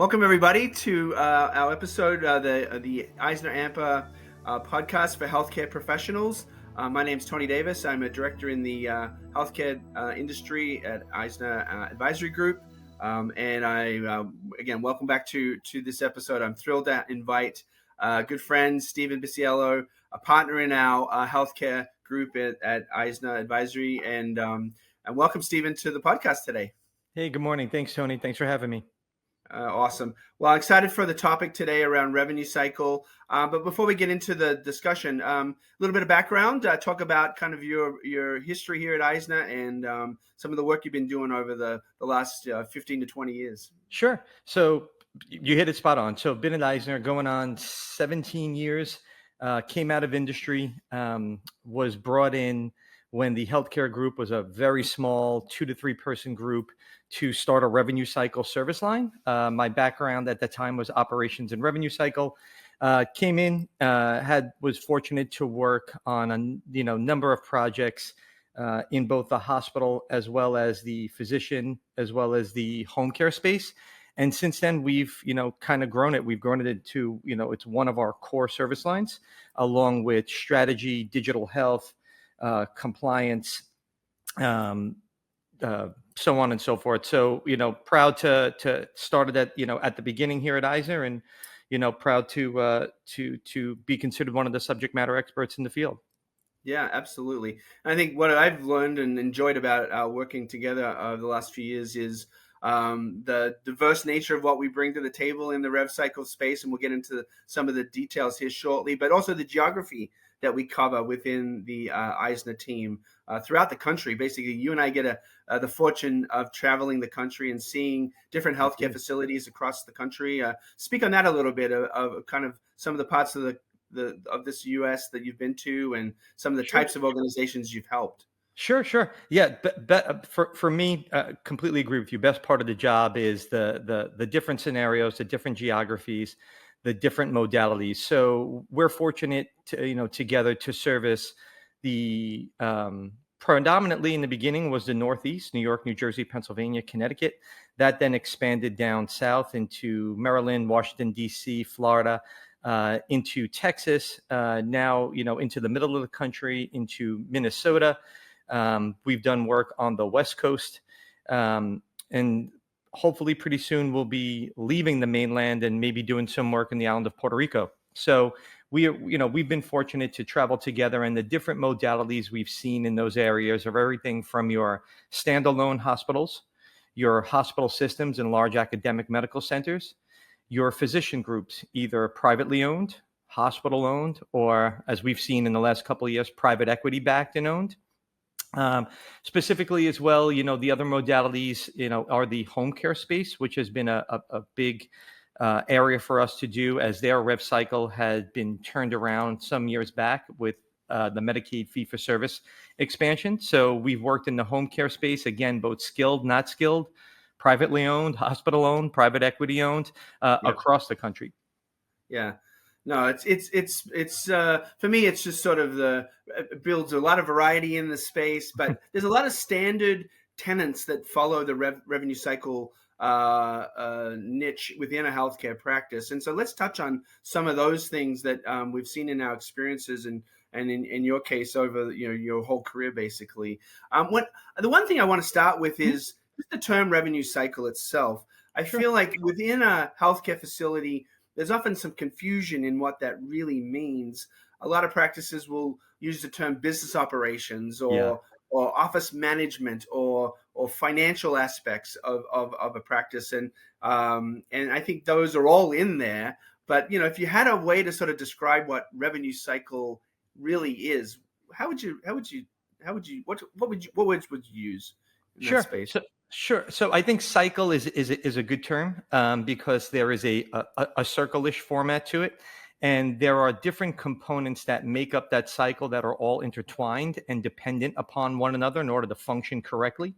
Welcome everybody to our episode, the EisnerAmper podcast for healthcare professionals. My name is Tony Davis. I'm a director in the healthcare industry at Eisner Advisory Group, and I again welcome back to this episode. I'm thrilled to invite good friend Stephen Bisciello, a partner in our healthcare group at Eisner Advisory, and welcome Stephen to the podcast today. Hey, good morning. Thanks, Tony. Thanks for having me. Awesome. Well, I'm excited for the topic today around revenue cycle. But before we get into the discussion, a little bit of background, talk about kind of your history here at Eisner and some of the work you've been doing over the last 15 to 20 years. Sure. So you hit it spot on. So been at Eisner going on 17 years, came out of industry, was brought in when the healthcare group was a very small 2 to 3 person group to start a revenue cycle service line. My background at the time was operations and revenue cycle. Came in, was fortunate to work on a number of projects in both the hospital as well as the physician as well as the home care space. And since then, we've kind of grown it. We've grown it into it's one of our core service lines, along with strategy, digital health, compliance, so on and so forth. So, proud to start it at the beginning here at Eisner, and, proud to be considered one of the subject matter experts in the field. Yeah, absolutely. I think what I've learned and enjoyed about working together over the last few years is the diverse nature of what we bring to the table in the rev cycle space. And we'll get into some of the details here shortly, but also the geography that we cover within the Eisner team throughout the country. Basically, you and I get the fortune of traveling the country and seeing different healthcare facilities across the country. Speak on that a little bit of kind of some of the parts of of this U.S. that you've been to and some of the types of organizations you've helped. Sure. Yeah, for me, completely agree with you. Best part of the job is the different scenarios, the different geographies, the different modalities. So we're fortunate to, together to service the predominantly in the beginning was the Northeast, New York, New Jersey, Pennsylvania, Connecticut. That then expanded down south into Maryland, Washington, D.C., Florida, into Texas, now, into the middle of the country, into Minnesota. We've done work on the West Coast, and hopefully pretty soon we'll be leaving the mainland and maybe doing some work in the island of Puerto Rico. So we've been fortunate to travel together, and the different modalities we've seen in those areas are everything from your standalone hospitals, your hospital systems and large academic medical centers, your physician groups, either privately owned, hospital owned, or as we've seen in the last couple of years, private equity backed and owned. Specifically as well, the other modalities, are the home care space, which has been a big area for us to do, as their rev cycle had been turned around some years back with the Medicaid fee-for-service expansion. So we've worked in the home care space, again, both skilled, not skilled, privately owned, hospital owned, private equity owned, across the country. Yeah. No, it's for me, it's just sort of it builds a lot of variety in the space, but there's a lot of standard tenets that follow the revenue cycle niche within a healthcare practice. And so let's touch on some of those things that we've seen in our experiences and in your case over your whole career, basically. The one thing I want to start with is the term revenue cycle itself. I feel like within a healthcare facility, there's often some confusion in what that really means. A lot of practices will use the term business operations or office management or financial aspects of a practice. And I think those are all in there. But, if you had a way to sort of describe what revenue cycle really is, what words would you use in that space? Sure. So I think cycle is a good term because there is a circle-ish format to it. And there are different components that make up that cycle that are all intertwined and dependent upon one another in order to function correctly.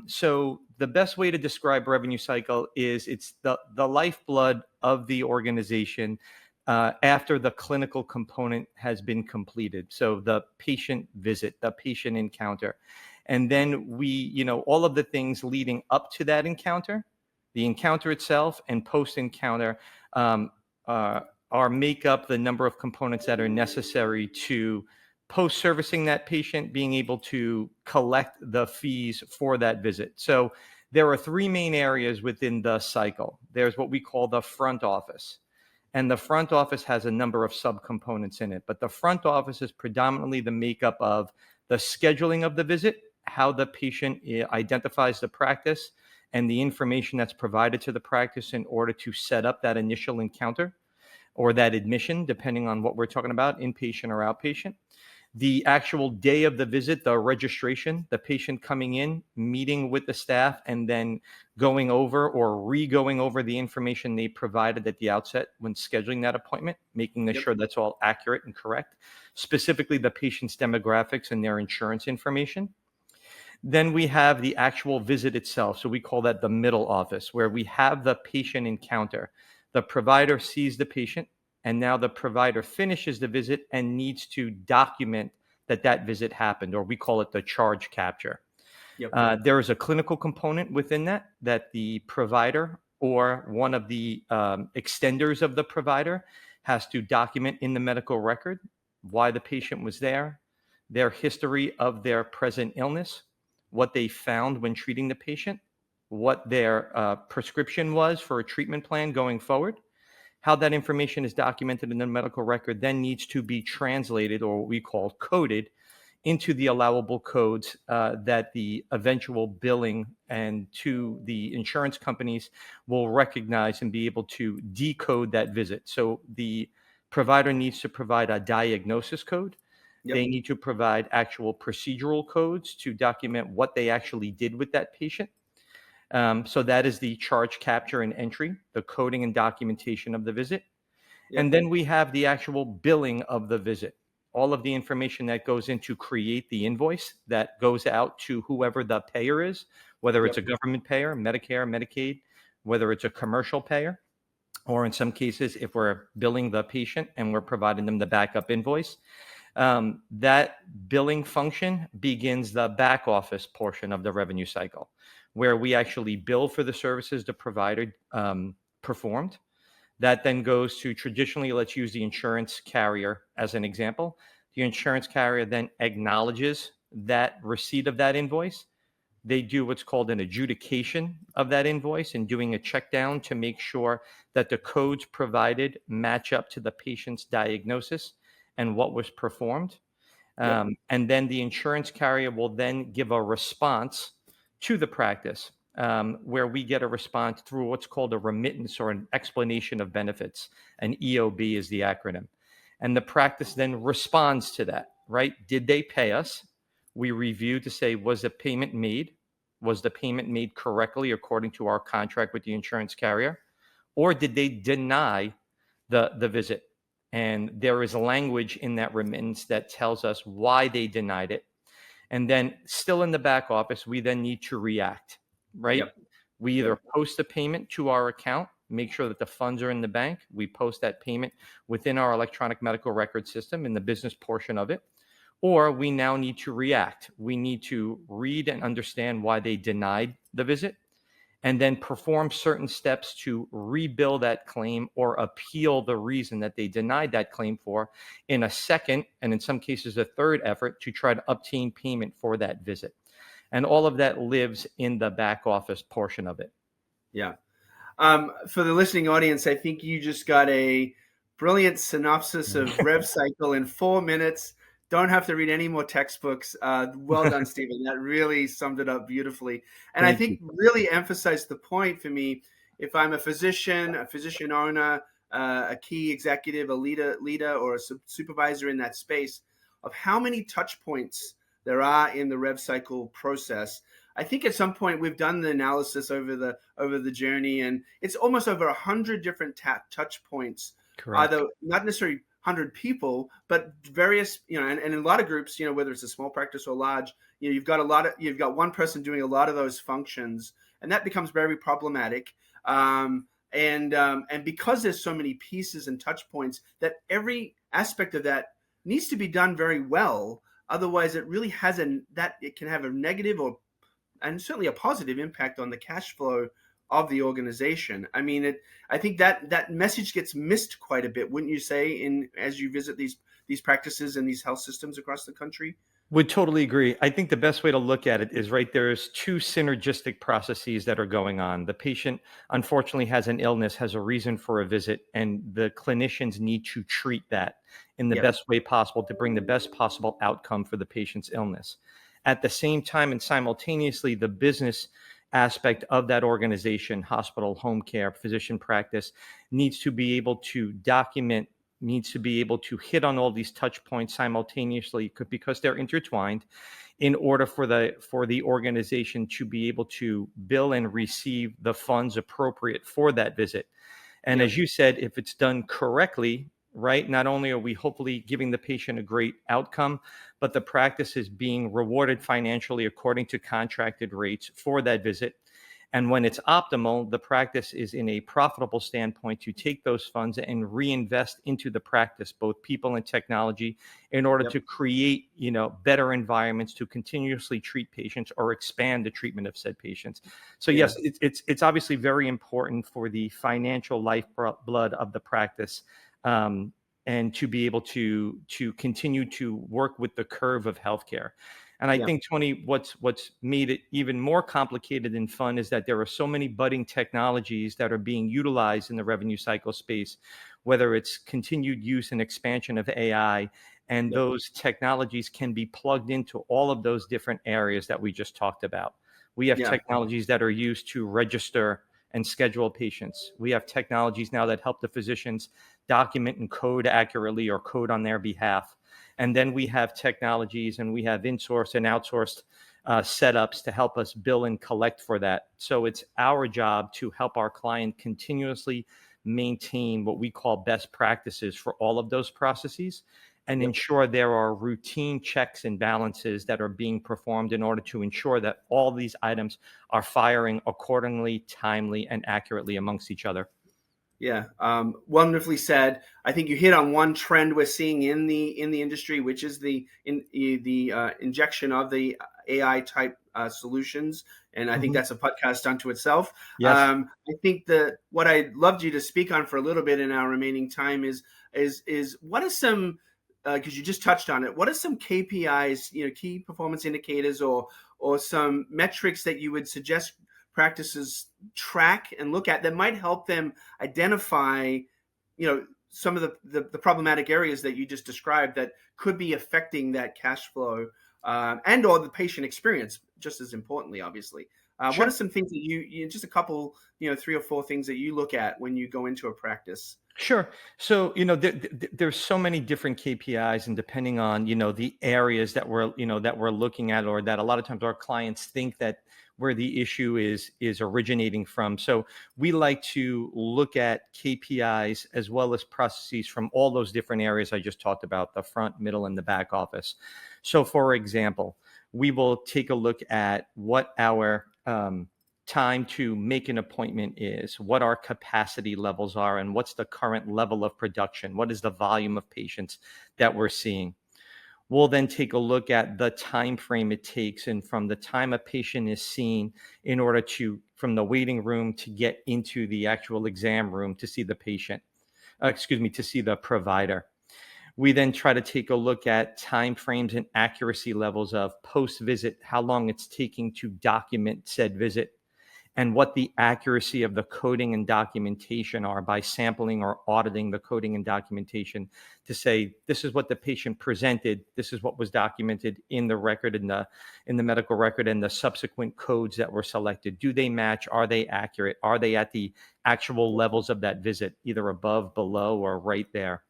So the best way to describe revenue cycle is it's the lifeblood of the organization after the clinical component has been completed. So the patient visit, the patient encounter. And then we, all of the things leading up to that encounter The encounter itself and post-encounter are make up the number of components that are necessary to post-servicing that patient, being able to collect the fees for that visit. So there are three main areas within the cycle. There's what we call the front office. And the front office has a number of subcomponents in it, but the front office is predominantly the makeup of the scheduling of the visit, how the patient identifies the practice, and the information that's provided to the practice in order to set up that initial encounter or that admission, depending on what we're talking about, inpatient or outpatient. The actual day of the visit, the registration, the patient coming in, meeting with the staff, and then going over or re-going over the information they provided at the outset when scheduling that appointment, making sure that's all accurate and correct, specifically the patient's demographics and their insurance information. Then we have the actual visit itself. So we call that the middle office, where we have the patient encounter. The provider sees the patient, and now the provider finishes the visit and needs to document that visit happened, or we call it the charge capture. There is a clinical component within that the provider or one of the extenders of the provider has to document in the medical record why the patient was there, their history of their present illness, what they found when treating the patient, what their prescription was for a treatment plan going forward. How that information is documented in the medical record then needs to be translated, or what we call coded, into the allowable codes that the eventual billing and to the insurance companies will recognize and be able to decode that visit. So the provider needs to provide a diagnosis code. They need to provide actual procedural codes to document what they actually did with that patient. So that is the charge capture and entry, the coding and documentation of the visit. And then we have the actual billing of the visit. All of the information that goes in to create the invoice that goes out to whoever the payer is, whether it's a government payer, Medicare, Medicaid, whether it's a commercial payer, or in some cases, if we're billing the patient and we're providing them the backup invoice. That billing function begins the back office portion of the revenue cycle, where we actually bill for the services the provider performed. That then goes to, traditionally, let's use the insurance carrier as an example. The insurance carrier then acknowledges that receipt of that invoice. They do what's called an adjudication of that invoice and doing a check down to make sure that the codes provided match up to the patient's diagnosis and what was performed. And then the insurance carrier will then give a response to the practice, where we get a response through what's called a remittance or an explanation of benefits. An EOB is the acronym. And the practice then responds to that, right? Did they pay us? We review to say, was the payment made? Was the payment made correctly according to our contract with the insurance carrier? Or did they deny the visit? And there is language in that remittance that tells us why they denied it. And then still in the back office, we then need to react, right? We either post the payment to our account, make sure that the funds are in the bank. We post that payment within our electronic medical record system in the business portion of it. Or we now need to react. We need to read and understand why they denied the visit, and then perform certain steps to rebill that claim or appeal the reason that they denied that claim for in a second, and in some cases a third effort to try to obtain payment for that visit. And all of that lives in the back office portion of it. For the listening audience, I think you just got a brilliant synopsis of Rev Cycle in 4 minutes. Don't have to read any more textbooks. Well done, Stephen. That really summed it up beautifully. And I think really emphasized the point for me. If I'm a physician owner, a key executive, a leader, or a supervisor in that space, of how many touch points there are in the rev cycle process. I think at some point we've done the analysis over the journey, and it's almost over 100 different touch points. Correct. Either not necessarily 100 people, but various, and in a lot of groups, whether it's a small practice or large, you've got one person doing a lot of those functions, and that becomes very problematic. And because there's so many pieces and touch points, that every aspect of that needs to be done very well. Otherwise, it really it can have a negative and certainly a positive impact on the cash flow of the organization. I mean, I think that message gets missed quite a bit, wouldn't you say, as you visit these practices and these health systems across the country? Would totally agree. I think the best way to look at it is, right, there's two synergistic processes that are going on. The patient unfortunately has an illness, has a reason for a visit, and the clinicians need to treat that in the Yep. best way possible to bring the best possible outcome for the patient's illness. At the same time and simultaneously, the business aspect of that organization, hospital, home care, physician practice, needs to be able to document, needs to be able to hit on all these touch points simultaneously because they're intertwined, in order for the organization to be able to bill and receive the funds appropriate for that visit. And Yep. as you said, if it's done correctly, right, not only are we hopefully giving the patient a great outcome, but the practice is being rewarded financially according to contracted rates for that visit. And when it's optimal, the practice is in a profitable standpoint to take those funds and reinvest into the practice, both people and technology, in order Yep. to create, better environments to continuously treat patients or expand the treatment of said patients. So Yeah. yes, it's obviously very important for the financial lifeblood of the practice, and to be able to continue to work with the curve of healthcare. And I Yeah. think, Tony, what's made it even more complicated and fun is that there are so many budding technologies that are being utilized in the revenue cycle space, whether it's continued use and expansion of AI, and Yep. those technologies can be plugged into all of those different areas that we just talked about. We have Yeah. technologies that are used to register and schedule patients. We have technologies now that help the physicians document and code accurately or code on their behalf. And then we have technologies and we have insourced and outsourced setups to help us bill and collect for that. So it's our job to help our client continuously maintain what we call best practices for all of those processes, and Yep. ensure there are routine checks and balances that are being performed in order to ensure that all these items are firing accordingly, timely, and accurately amongst each other. Yeah, wonderfully said. I think you hit on one trend we're seeing in the industry, which is the injection of the AI type solutions, and I think Mhm. that's a podcast unto itself. Yes. I think that what I'd loved you to speak on for a little bit in our remaining time is what are some, because you just touched on it. What are some KPIs, key performance indicators, or some metrics that you would suggest practices track and look at that might help them identify, some of the problematic areas that you just described that could be affecting that cash flow, and or the patient experience, just as importantly, obviously. What are Sure. some things that just a couple, 3 or 4 things that you look at when you go into a practice? Sure. So, there's so many different KPIs, and depending on, the areas that we're looking at, or that a lot of times our clients think that where the issue is originating from. So we like to look at KPIs as well as processes from all those different areas I just talked about, the front, middle, and the back office. So for example, we will take a look at what our time to make an appointment is, what our capacity levels are, and what's the current level of production, what is the volume of patients that we're seeing. We'll then take a look at the time frame it takes, and from the time a patient is seen, in order to, from the waiting room to get into the actual exam room to see the patient, to see the provider. We then try to take a look at time frames and accuracy levels of post visit, how long it's taking to document said visit, and what the accuracy of the coding and documentation are by sampling or auditing the coding and documentation to say, this is what the patient presented, this is what was documented in the record, in the medical record, and the subsequent codes that were selected. Do they match? Are they accurate? Are they at the actual levels of that visit, either above, below, or right there?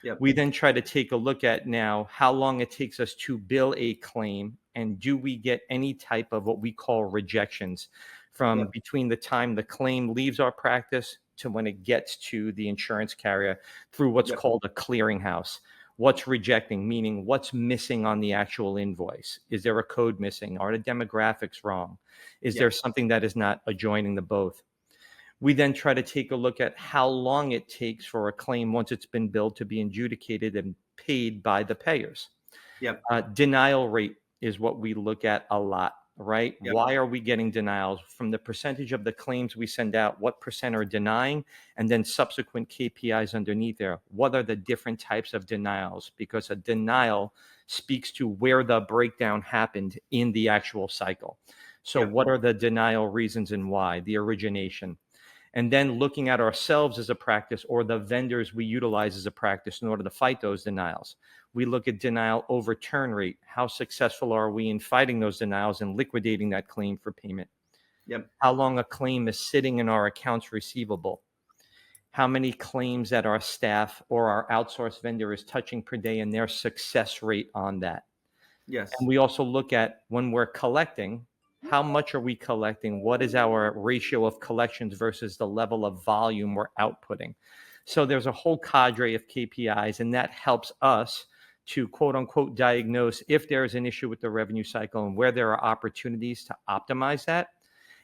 Yep. We then try to take a look at now how long it takes us to bill a claim, and do we get any type of what we call rejections from Yep. between the time the claim leaves our practice to when it gets to the insurance carrier through what's Yep. called a clearinghouse. What's rejecting, meaning what's missing on the actual invoice? Is there a code missing? Are the demographics wrong? Is there Yep. something that is not adjoining the both? We then try to take a look at how long it takes for a claim, once it's been billed, to be adjudicated and paid by the payers. Yep. Denial rate is what we look at a lot, right? Yep. Why are we getting denials? From the percentage of the claims we send out, what percent are denying? And then subsequent KPIs underneath there. What are the different types of denials? Because a denial speaks to where the breakdown happened in the actual cycle. So Yep. what are the denial reasons and why? The origination. And then looking at ourselves as a practice or the vendors we utilize as a practice in order to fight those denials. We look at denial overturn rate. How successful are we in fighting those denials and liquidating that claim for payment? Yep. How long a claim is sitting in our accounts receivable? How many claims that our staff or our outsourced vendor is touching per day and their success rate on that? And Yes. we also look at when we're collecting, how much are we collecting? What is our ratio of collections versus the level of volume we're outputting? So there's a whole cadre of KPIs, and that helps us to quote unquote diagnose if there's an issue with the revenue cycle and where there are opportunities to optimize that.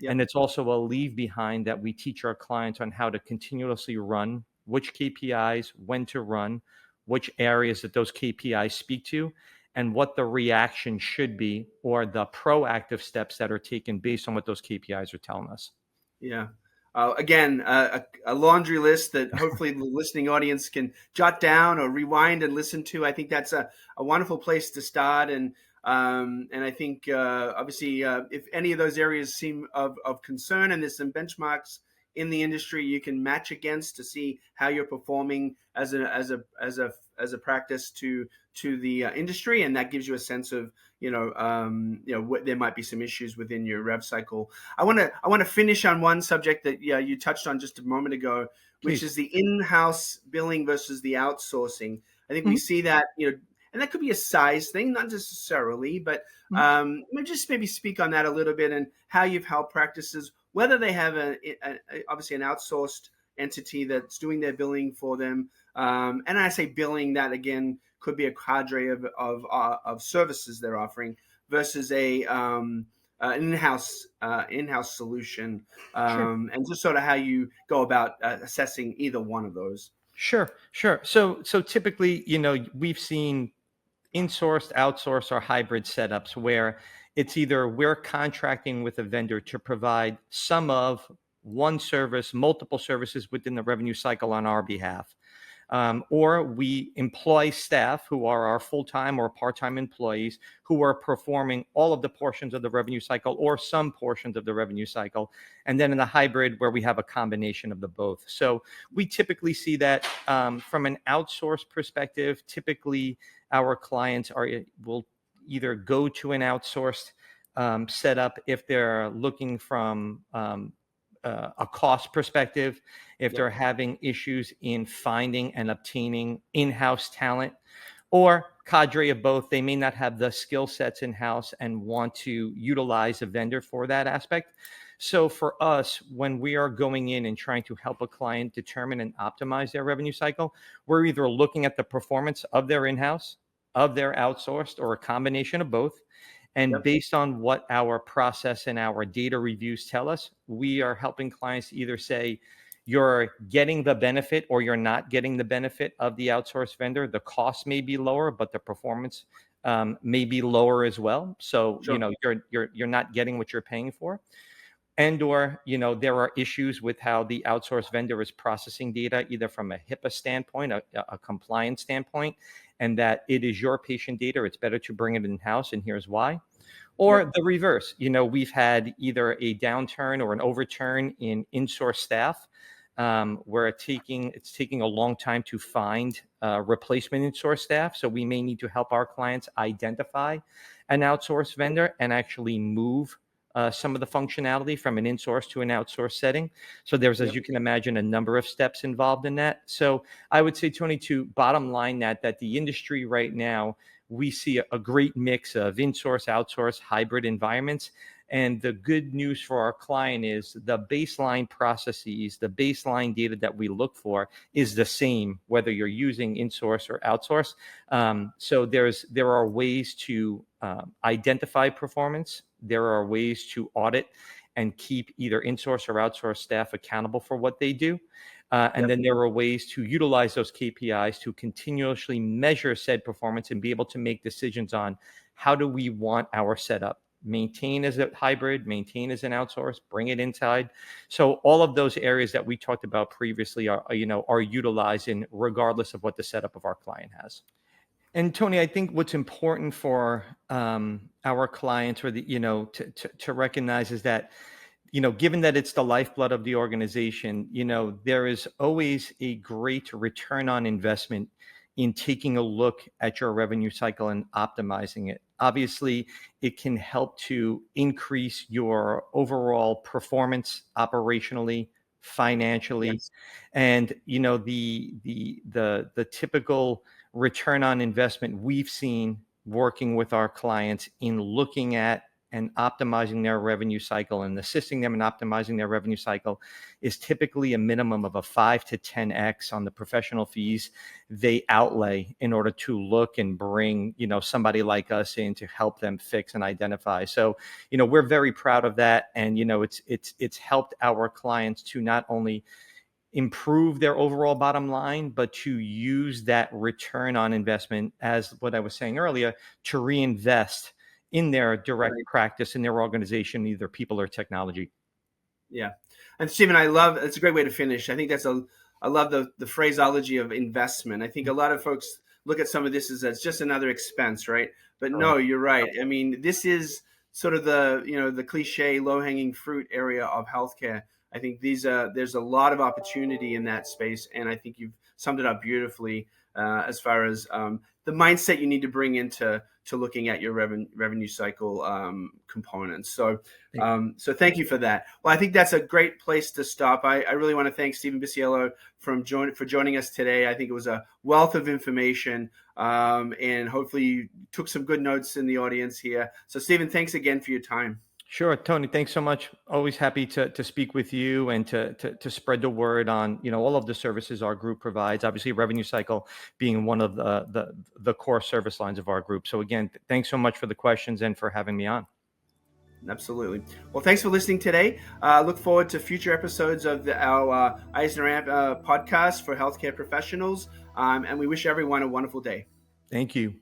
Yep. And it's also a leave behind that we teach our clients on how to continuously run, which KPIs, when to run, which areas that those KPIs speak to, and what the reaction should be or the proactive steps that are taken based on what those KPIs are telling us. Yeah. Again, a laundry list that hopefully the listening audience can jot down or rewind and listen to. I think that's a wonderful place to start. And I think obviously if any of those areas seem of concern and there's some benchmarks in the industry you can match against to see how you're performing as a practice to the industry, and that gives you a sense of there might be some issues within your rev cycle. I want to finish on one subject that you touched on just a moment ago, which Please. is the in-house billing versus the outsourcing. I think we see that and that could be a size thing, not necessarily, but maybe speak on that a little bit and how you've helped practices, whether they have obviously an outsourced entity that's doing their billing for them. And I say billing, that again could be a cadre of services they're offering versus an in-house solution, Sure. and just sort of how you go about assessing either one of those. Sure. So typically, we've seen insourced, outsourced, or hybrid setups where it's either we're contracting with a vendor to provide some of one service, multiple services within the revenue cycle on our behalf. Or we employ staff who are our full-time or part-time employees who are performing all of the portions of the revenue cycle or some portions of the revenue cycle. And then in the hybrid where we have a combination of the both. So we typically see that from an outsourced perspective. Typically our clients will either go to an outsourced setup if they're looking from a cost perspective, if they're having issues in finding and obtaining in-house talent, or cadre of both. They may not have the skill sets in-house and want to utilize a vendor for that aspect. So for us, when we are going in and trying to help a client determine and optimize their revenue cycle, we're either looking at the performance of their in-house, of their outsourced, or a combination of both. And based on what our process and our data reviews tell us, we are helping clients either say, you're getting the benefit or you're not getting the benefit of the outsourced vendor. The cost may be lower, but the performance may be lower as well. So, you're not getting what you're paying for. And or, there are issues with how the outsourced vendor is processing data, either from a HIPAA standpoint, a compliance standpoint, and that it is your patient data. It's better to bring it in-house, and here's why. Or the reverse. We've had either a downturn or an overturn in in-source staff, where it's taking a long time to find replacement in-source staff. So we may need to help our clients identify an outsourced vendor and actually move some of the functionality from an in-source to an outsource setting. So there's, as you can imagine, a number of steps involved in that. So I would say, Tony, to bottom line that the industry right now, we see a great mix of in-source, outsource, hybrid environments. And the good news for our client is the baseline processes, the baseline data that we look for is the same, whether you're using in-source or outsource. So there are ways to identify performance. There are ways to audit and keep either in-source or outsource staff accountable for what they do. And then there are ways to utilize those KPIs to continuously measure said performance and be able to make decisions on how do we want our setup. maintain as a hybrid, maintain as an outsource, bring it inside. So all of those areas that we talked about previously are utilized in regardless of what the setup of our client has. And Tony, I think what's important for our clients, or to recognize, is that given that it's the lifeblood of the organization, there is always a great return on investment in taking a look at your revenue cycle and optimizing it. Obviously, it can help to increase your overall performance operationally, financially, Yes. and the typical return on investment we've seen working with our clients in looking at and optimizing their revenue cycle and assisting them in optimizing their revenue cycle is typically a minimum of a 5 to 10x on the professional fees they outlay in order to look and bring, somebody like us in to help them fix and identify. So, we're very proud of that. And, it's helped our clients to not only improve their overall bottom line, but to use that return on investment, as what I was saying earlier, to reinvest in their direct practice, in their organization, either people or technology. Yeah. And Stephen, it's a great way to finish. I think I love the phraseology of investment. I think a lot of folks look at some of this as just another expense, right? But no, you're right. I mean, this is sort of the cliche low-hanging fruit area of healthcare. I think there's a lot of opportunity in that space, and I think you've summed it up beautifully as far as the mindset you need to bring into looking at your revenue cycle components. So thank you for that. Well, I think that's a great place to stop. I really want to thank Stephen Bisciello for joining us today. I think it was a wealth of information, and hopefully you took some good notes in the audience here. So Stephen, thanks again for your time. Sure, Tony. Thanks so much. Always happy to speak with you and to spread the word on all of the services our group provides. Obviously, revenue cycle being one of the core service lines of our group. So again, thanks so much for the questions and for having me on. Absolutely. Well, thanks for listening today. Look forward to future episodes of our EisnerAmper podcast for healthcare professionals, and we wish everyone a wonderful day. Thank you.